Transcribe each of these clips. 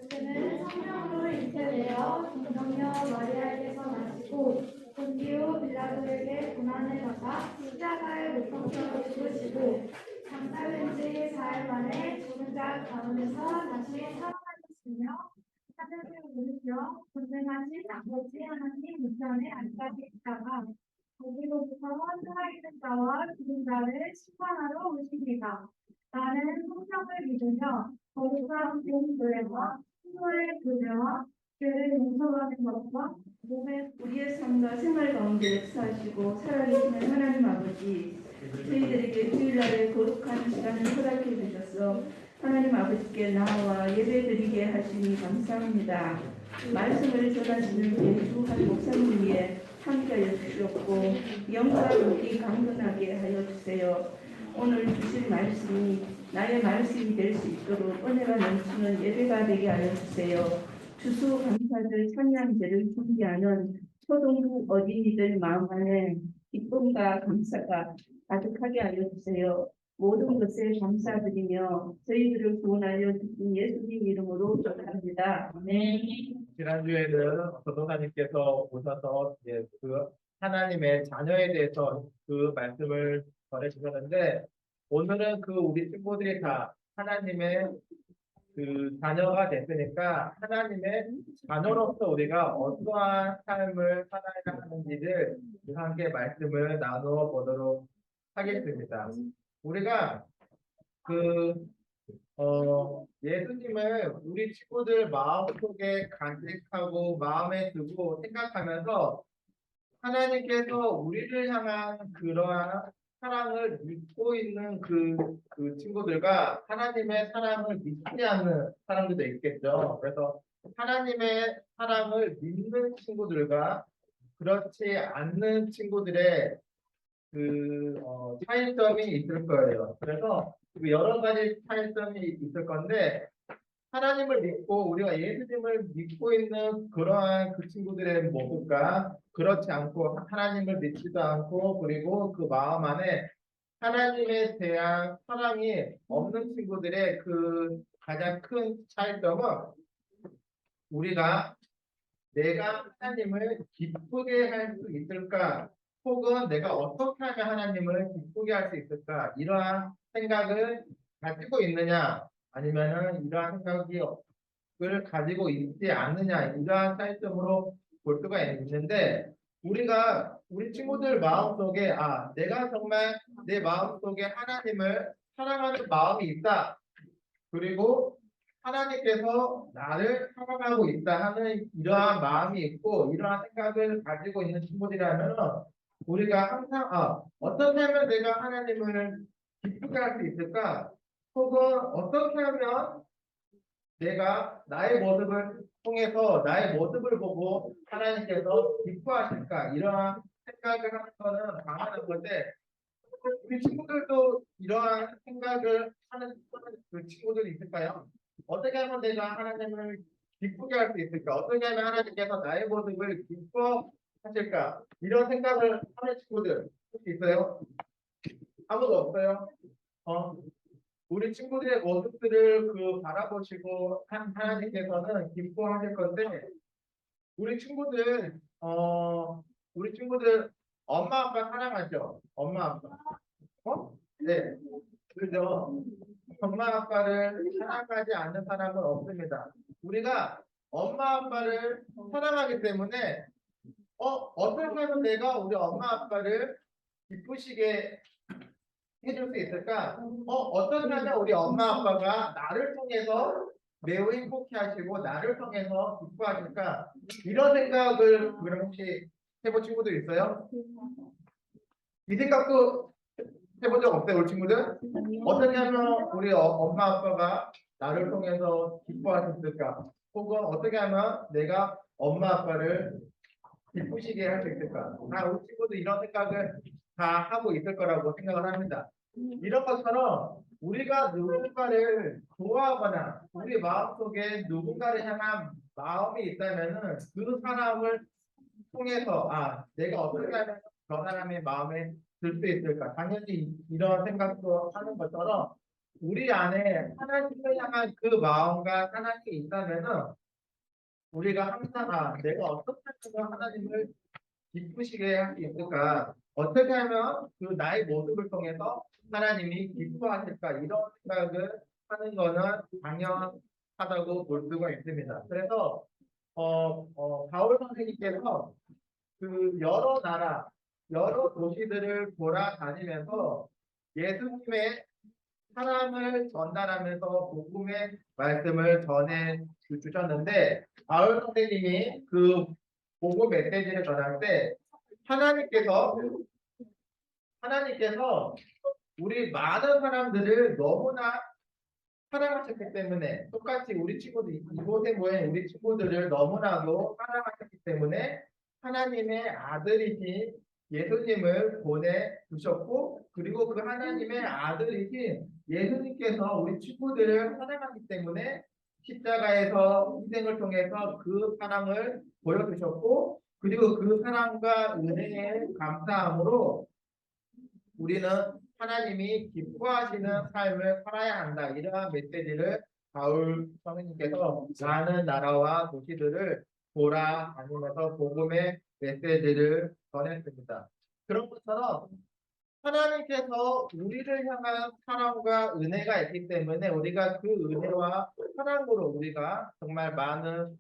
그는 성령으로 잉태되어 동정녀 마리아에게서 나시고 본디오 빌라도에게 고난을 받아 십자가에 못 박혀 죽으시고 장사된 지 4일 만에 죽은 자 가운데서 다시 살아나셨으며 하늘을 하시며 고생하신 아버지 하나님 우편에 앉아계 있다가 거기로부터 살아있는 자와 죽은 자를 심판하러 오십니다. 나는 성경을 믿으며 거룩한 교회와 신도의 교회와 죄를 용서하는 것과 몸의 우리의 삶과 생활 가운데 역사하시고 살아계시는 하나님 아버지, 저희들에게 주일날에 거룩한 시간을 허락해 주셔서 하나님 아버지께 나와 예배드리게 하시니 감사합니다. 말씀을 전하시는 배주한 목사님 위에 함께하여 주시옵고 영과 높이 강건하게 하여 주세요. 오늘 주실 말씀이 나의 말씀이 될 수 있도록 은혜가 넘치는 예배가 되게 하여 주세요. 주수감사절 찬양제를 준비하는 초등부 어린이들 마음 안에 기쁨과 감사가 가득하게 하여 주세요. 모든 것에 감사드리며 저희들을 구원하여 주신 예수님 이름으로 축원합니다. 아멘. 지난주에는 전도사님께서 오셔서 그 하나님의 자녀에 대해서 그 말씀을 전해주셨는데, 오늘은 그 우리 친구들이 다 하나님의 그 자녀가 됐으니까 하나님의 자녀로서 우리가 어떠한 삶을 살아야 하는지를 함께 말씀을 나누어 보도록 하겠습니다. 우리가 그 예수님을 우리 친구들 마음속에 간직하고 마음에 두고 생각하면서 하나님께서 우리를 향한 그러한 사랑을 믿고 있는 그 친구들과 하나님의 사랑을 믿지 않는 사람들도 있겠죠. 그래서 하나님의 사랑을 믿는 친구들과 그렇지 않는 친구들의 차이점이 있을 거예요. 그래서 그 여러 가지 차이점이 있을 건데, 하나님을 믿고 우리가 예수님을 믿고 있는 그러한 그 친구들의 모습과 그렇지 않고 하나님을 믿지도 않고 그리고 그 마음 안에 하나님에 대한 사랑이 없는 친구들의 그 가장 큰 차이점은, 우리가 내가 하나님을 기쁘게 할 수 있을까, 혹은 내가 어떻게 하면 하나님을 기쁘게 할 수 있을까, 이러한 생각을 가지고 있느냐, 아니면은 이러한 생각을 가지고 있지 않느냐, 이러한 차이점으로 볼 수가 있는데, 우리 친구들 마음속에 내가 정말 내 마음속에 하나님을 사랑하는 마음이 있다, 그리고 하나님께서 나를 사랑하고 있다 하는 이러한 마음이 있고 이러한 생각을 가지고 있는 친구들이라면, 우리가 항상 어떻게 하면 내가 하나님을 기쁘게 할 수 있을까, 혹은 어떻게 하면 내가 나의 모습을 통해서 나의 모습을 보고 하나님께서 기뻐하실까, 이러한 생각을 하는 것은 당연한 건데, 우리 친구들도 이러한 생각을 하는 그 친구들이 있을까요? 어떻게 하면 내가 하나님을 기쁘게 할 수 있을까? 어떻게 하면 하나님께서 나의 모습을 기뻐하실까? 이런 생각을 하는 친구들 혹시 있어요? 아무도 없어요? 우리 친구들의 모습들을 바라보시고 하나님께서는 기뻐하실 건데, 우리 친구들 엄마 아빠 사랑하죠? 엄마 아빠. 네. 그죠? 엄마 아빠를 사랑하지 않는 사람은 없습니다. 우리가 엄마 아빠를 사랑하기 때문에 어떻게 하면 내가 우리 엄마 아빠를 기쁘시게 해줄 수 있을까? 어떻게 하면 우리 엄마 아빠가 나를 통해서 매우 행복해 하시고 나를 통해서 기뻐하실까? 이런 생각을 그럼 혹시 해본 친구들 있어요? 이 생각도 해본 적 없어요, 우리 친구들? 어떻게 하면 우리 엄마 아빠가 나를 통해서 기뻐하셨을까? 혹은 어떻게 하면 내가 엄마 아빠를 기쁘시게 할 수 있을까? 우리 친구들 이런 생각을 다 하고 있을 거라고 생각을 합니다. 이런 것처럼 우리가 누군가를 좋아하거나 우리 마음속에 누군가를 향한 마음이 있다면은 그 사람을 통해서 내가 어떻게 하면 저 사람의 마음에 들 수 있을까? 당연히 이런 생각도 하는 것처럼 우리 안에 하나님을 향한 그 마음과 하나님이 있다면은 우리가 항상 내가 어떻게 하면 하나님을 기쁘시게 할 수 있을까? 어떻게 하면 그 나의 모습을 통해서 하나님이 기뻐하실까? 이런 생각을 하는 거는 당연하다고 볼 수가 있습니다. 그래서 바울 선생님께서 그 여러 나라, 여러 도시들을 돌아다니면서 예수님의 사랑을 전달하면서 복음의 말씀을 전해 주셨는데 바울 선생님이 그 복음 메시지를 전할 때 하나님께서 우리 많은 사람들을 너무나 사랑하셨기 때문에 똑같이 우리 친구들 이곳에 모인 우리 친구들을 너무나도 사랑하셨기 때문에 하나님의 아들이신 예수님을 보내주셨고 그리고 그 하나님의 아들이신 예수님께서 우리 친구들을 사랑하기 때문에 십자가에서 희생을 통해서 그 사랑을 보여주셨고 그리고 그 사랑과 은혜에 감사함으로 우리는 하나님이 기뻐하시는 삶을 살아야 한다. 이러한 메시지를 바울 성인님께서 많은 나라와 도시들을 돌아다니면서 복음의 메시지를 전했습니다. 그런 것처럼 하나님께서 우리를 향한 사랑과 은혜가 있기 때문에 우리가 그 은혜와 사랑으로 우리가 정말 많은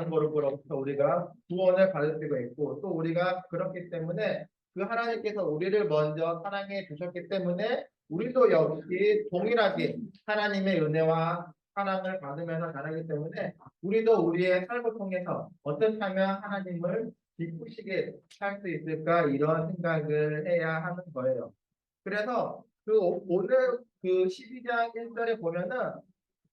거로부터 우리가 구원을 받을 수가 있고 또 우리가 그렇기 때문에 그 하나님께서 우리를 먼저 사랑해 주셨기 때문에 우리도 역시 동일하게 하나님의 은혜와 사랑을 받으면서 자라기 때문에 우리도 우리의 삶을 통해서 어떻게 하면 하나님을 기쁘시게 살 수 있을까 이런 생각을 해야 하는 거예요. 그래서 오늘 그 12장 1절에 보면은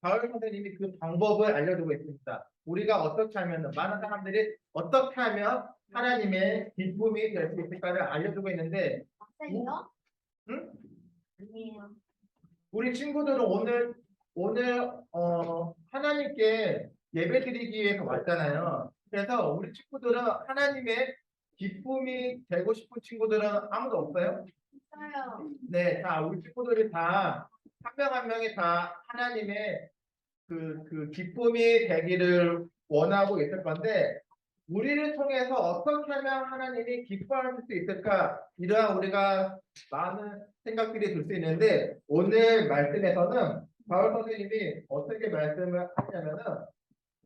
바울 선생님이 그 방법을 알려주고 있습니다. 우리가 어떻게 하면 많은 사람들이 어떻게 하면 하나님의 기쁨이 될 수 있을까를 알려주고 있는데 박사님요? 응? 아니에요. 우리 친구들은 오늘 하나님께 예배드리기 위해서 왔잖아요. 그래서 우리 친구들은 하나님의 기쁨이 되고 싶은 친구들은 아무도 없어요? 있어요. 네, 다 우리 친구들이 다 한 명 한 명이 다 하나님의 그 기쁨이 되기를 원하고 있을 건데 우리를 통해서 어떻게 하면 하나님이 기뻐하실 수 있을까 이러한 우리가 많은 생각들이 들 수 있는데 오늘 말씀에서는 바울 선생님이 어떻게 말씀을 하냐면은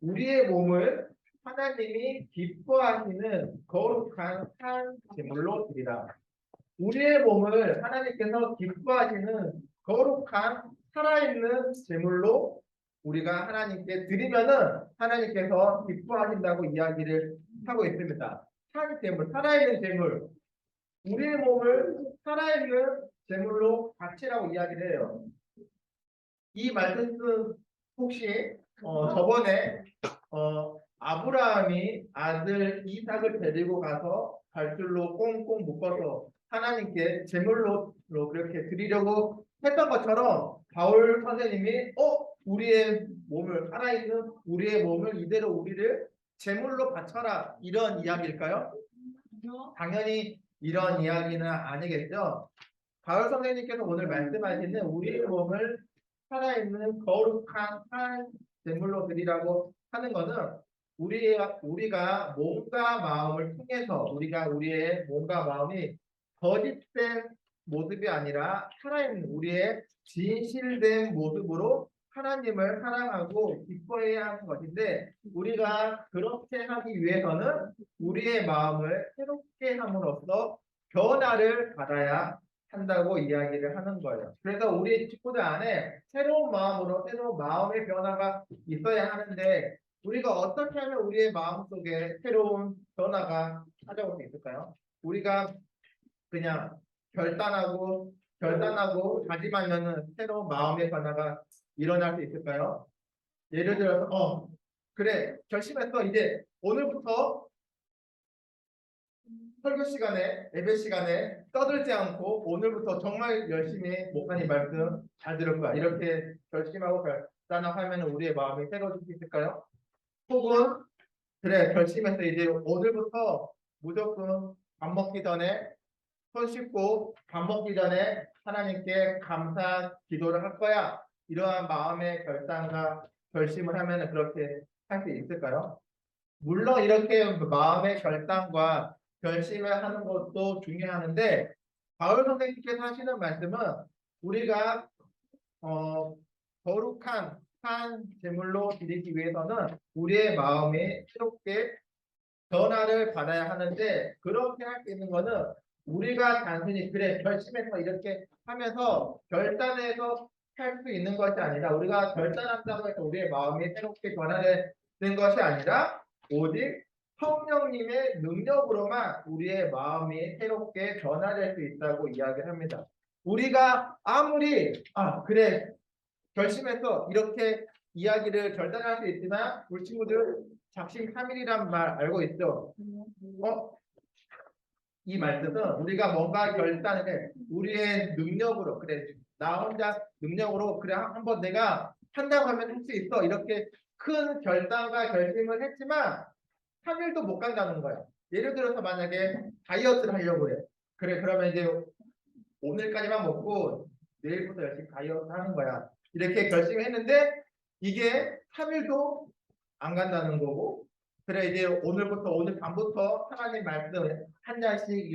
우리의 몸을 하나님이 기뻐하시는 거룩한 산 제물로 드리라. 우리의 몸을 하나님께서 기뻐하시는 거룩한 살아있는 제물로 우리가 하나님께 드리면은 하나님께서 기뻐하신다고 이야기를 하고 있습니다. 산 제물, 살아있는 제물, 우리의 몸을 살아있는 제물로 바치라고 이야기를 해요. 이 말씀은 혹시 저번에 아브라함이 아들 이삭을 데리고 가서 발줄로 꽁꽁 묶어서 하나님께 제물로 그렇게 드리려고 했던 것처럼 바울 선생님이 우리의 몸을 살아있는 우리의 몸을 이대로 우리를 제물로 바쳐라 이런 이야기일까요? 당연히 이런 이야기는 아니겠죠. 바울 선생님께서 오늘 말씀하시는 우리의 몸을 살아있는 거룩한 산 제물로 드리라고 하는 것은 우리가 몸과 마음을 통해서 우리의 몸과 마음이 거짓된 모습이 아니라 살아있는 우리의 진실된 모습으로 하나님을 사랑하고 기뻐해야 하는 것인데 우리가 그렇게 하기 위해서는 우리의 마음을 새롭게 함으로써 변화를 받아야 한다고 이야기를 하는 거예요. 그래서 우리 친구들 안에 새로운 마음으로 새로운 마음의 변화가 있어야 하는데 우리가 어떻게 하면 우리의 마음 속에 새로운 변화가 찾아올 수 있을까요? 우리가 그냥 결단하고 다짐하면은 새로운 마음의 변화가 일어날 수 있을까요? 예를 들어서 그래 결심했어 이제 오늘부터 설교 시간에 예배 시간에 떠들지 않고 오늘부터 정말 열심히 목사님 말씀 잘 들을 거야 이렇게 결심하고 결단하면 우리의 마음이 새로워질 수 있을까요? 혹은 그래 결심해서 이제 오늘부터 무조건 밥 먹기 전에 손 씻고 밥 먹기 전에 하나님께 감사 기도를 할 거야. 이러한 마음의 결단과 결심을 하면 그렇게 할 수 있을까요? 물론 이렇게 마음의 결단과 결심을 하는 것도 중요하는데 바울 선생님께서 하시는 말씀은 우리가 거룩한 거룩한 제물로 드리기 위해서는 우리의 마음이 새롭게 변화를 받아야 하는데 그렇게 할 수 있는 거는 우리가 단순히 그래 결심해서 이렇게 하면서 결단해서 할 수 있는 것이 아니라 우리가 결단한다고 해서 우리의 마음이 새롭게 변화되는 것이 아니라 오직 성령님의 능력으로만 우리의 마음이 새롭게 변화될 수 있다고 이야기를 합니다. 우리가 아무리 그래 결심해서 이렇게 이야기를 결단할 수 있지만 우리 친구들 작심삼일이란 말 알고 있죠? 이 말뜻은 우리가 뭔가 결단을 해 우리의 능력으로 그래 나 혼자 능력으로 그래 한번 내가 한다고 하면 할 수 있어 이렇게 큰 결단과 결심을 했지만 3일도 못 간다는 거야. 예를 들어서 만약에 다이어트를 하려고 그래 그러면 이제 오늘까지만 먹고 내일부터 열심히 다이어트 하는 거야. 이렇게 결심했는데 이게 3일도 안 간다는 거고 그래 이제 오늘 밤부터 하나님 말씀 한 장씩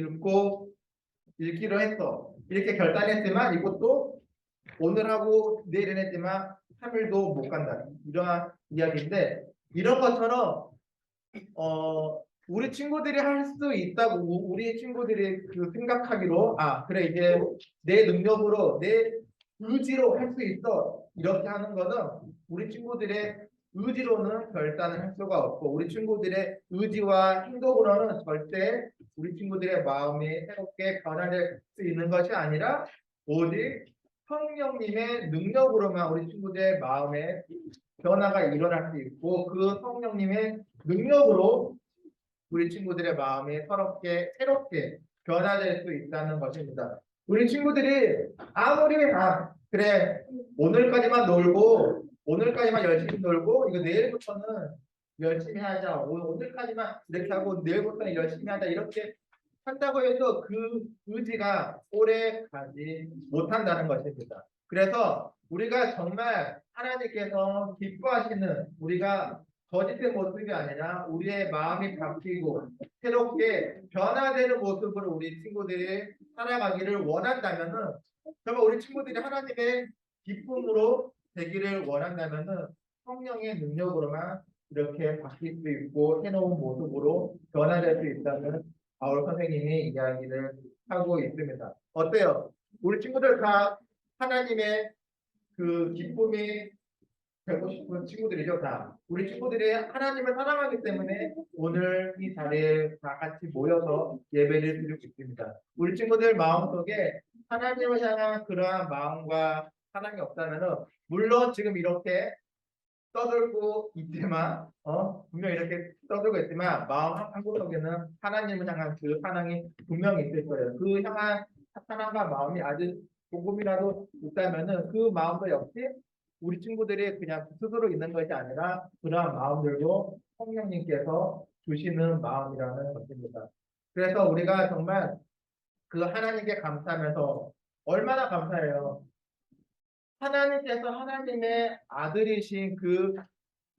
읽기로 했어. 이렇게 결단했지만 이것도 오늘 하고 내일은 했지만 3일도 못 간다. 이러한 이야기인데 이런 것처럼 우리 친구들이 할 수 있다고 우리 친구들이 그 생각하기로 그래 이제 내 능력으로 내 의지로 할 수 있어 이렇게 하는 거는 우리 친구들의 의지로는 결단을 할 수가 없고 우리 친구들의 의지와 행동으로는 절대 우리 친구들의 마음이 새롭게 변화될 수 있는 것이 아니라 오직 성령님의 능력으로만 우리 친구들의 마음에 변화가 일어날 수 있고 그 성령님의 능력으로 우리 친구들의 마음이 새롭게 변화될 수 있다는 것입니다. 우리 친구들이 아무리 그래 오늘까지만 놀고 오늘까지만 열심히 놀고 이거 내일부터는 열심히 하자 오늘까지만 이렇게 하고 내일부터는 열심히 하자 이렇게 한다고 해도 그 의지가 오래 가지 못한다는 것입니다. 그래서 우리가 정말 하나님께서 기뻐하시는 우리가 거짓된 모습이 아니라 우리의 마음이 바뀌고 새롭게 변화되는 모습으로 우리 친구들이 살아가기를 원한다면은 정말 우리 친구들이 하나님의 기쁨으로 되기를 원한다면은 성령의 능력으로만 이렇게 바뀔 수 있고 새로운 모습으로 변화될 수 있다는 바울 선생님이 이야기를 하고 있습니다. 어때요? 우리 친구들 다 하나님의 그 기쁨이 되고 싶은 친구들이죠, 다. 우리 친구들이 하나님을 사랑하기 때문에 오늘 이 자리에 다 같이 모여서 예배를 드리고 있습니다. 우리 친구들 마음속에 하나님을 향한 그러한 마음과 사랑이 없다면은 물론 지금 이렇게 떠들고 있지만 분명 이렇게 떠들고 있지만 마음 한구석에는 하나님을 향한 그 사랑이 분명히 있을 거예요. 그 향한 사랑과 마음이 아주 조금이라도 있다면은 그 마음도 역시 우리 친구들이 그냥 스스로 있는 것이 아니라 그러한 마음들도 성령님께서 주시는 마음이라는 것입니다. 그래서 우리가 정말 그 하나님께 감사하면서 얼마나 감사해요. 하나님께서 하나님의 아들이신 그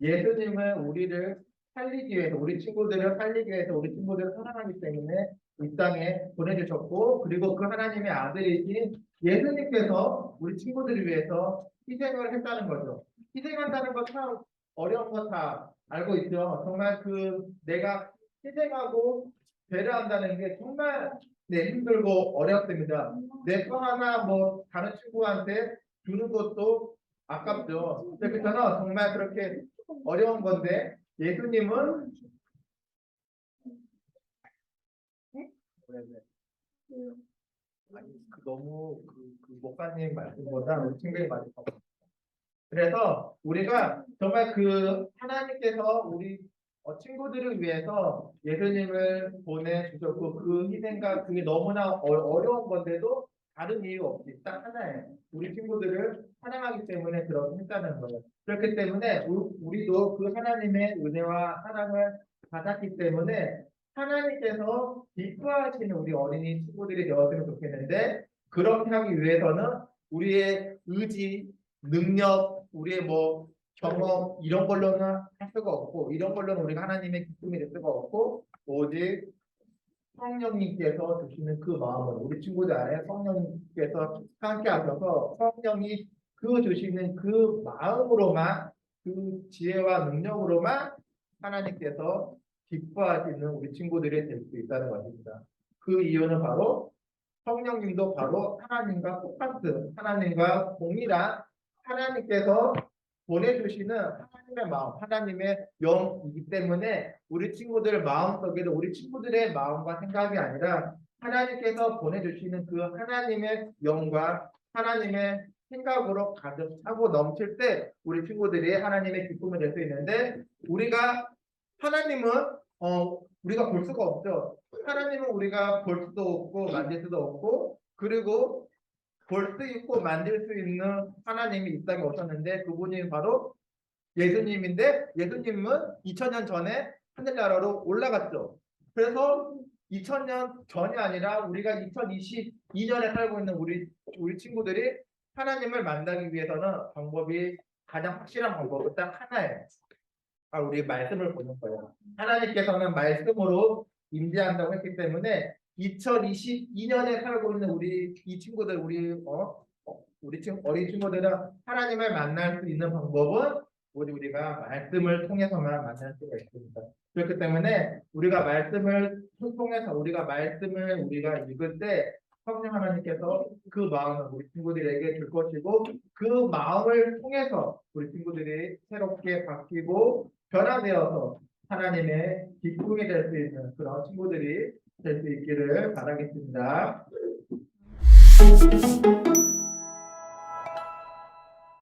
예수님을 우리를 살리기 위해서 우리 친구들을 살리기 위해서 우리 친구들을 사랑하기 때문에 이 땅에 보내주셨고 그리고 그 하나님의 아들이신 예수님께서 우리 친구들을 위해서 희생을 했다는 거죠. 희생한다는 거 참 어려운 거 다 알고 있죠. 정말 그 내가 희생하고 배려한다는 게 정말 힘들고 어렵습니다. 내 거 하나 뭐 다른 친구한테 주는 것도 아깝죠. 그렇잖아. 정말 그렇게 어려운 건데 예수님은 아니 너무 그 목사님 말씀보다 우리 친구의 말씀 그래서 우리가 정말 그 하나님께서 우리 친구들을 위해서 예수님을 보내주셨고 그 희생과 그게 너무나 어려운 건데도 다른 이유 없이 딱 하나예요. 우리 친구들을 사랑하기 때문에 그렇게 했다는 거예요. 그렇기 때문에 우리도 그 하나님의 은혜와 사랑을 받았기 때문에 하나님께서 기뻐하시는 우리 어린이 친구들이 되었으면 좋겠는데 그렇게 하기 위해서는 우리의 의지, 능력, 우리의 뭐 경험 이런 걸로는 할 수가 없고 이런 걸로는 우리가 하나님의 기쁨이 될 수가 없고 오직 성령님께서 주시는 그 마음을 우리 친구들 안에 성령님께서 함께 하셔서 성령이 그 주시는 그 마음으로만 그 지혜와 능력으로만 하나님께서 기뻐하시는 우리 친구들이 될 수 있다는 것입니다. 그 이유는 바로 성령님도 바로 하나님과 똑같은 하나님과 동일한 하나님께서 보내주시는 하나님의 마음, 하나님의 영이기 때문에 우리 친구들 마음속에도 우리 친구들의 마음과 생각이 아니라 하나님께서 보내주시는 그 하나님의 영과 하나님의 생각으로 가득 차고 넘칠 때 우리 친구들이 하나님의 기쁨이 될 수 있는데 우리가 하나님은 우리가 볼 수가 없죠. 하나님은 우리가 볼 수도 없고 만질 수도 없고 그리고 볼 수 있고 만들 수 있는 하나님이 이 땅에 오셨는데 그분이 바로 예수님인데 예수님은 2000년 전에 하늘나라로 올라갔죠. 그래서 2000년 전이 아니라 우리가 2022년에 살고 있는 우리 친구들이 하나님을 만나기 위해서는 방법이 가장 확실한 방법은 딱 하나예요. 우리 말씀을 보는 거예요. 하나님께서는 말씀으로 임재한다고 했기 때문에 2022년에 살고 있는 우리 이 친구들 어린 친구들은 하나님을 만날 수 있는 방법은 우리가 말씀을 통해서만 만날 수가 있습니다. 그렇기 때문에 우리가 말씀을 통해서 우리가 읽을 때 성령 하나님께서 그 마음을 우리 친구들에게 줄 것이고 그 마음을 통해서 우리 친구들이 새롭게 바뀌고 변화되어서 하나님의 기쁨이 될 수 있는 그런 친구들이 될 수 있기를 바라겠습니다.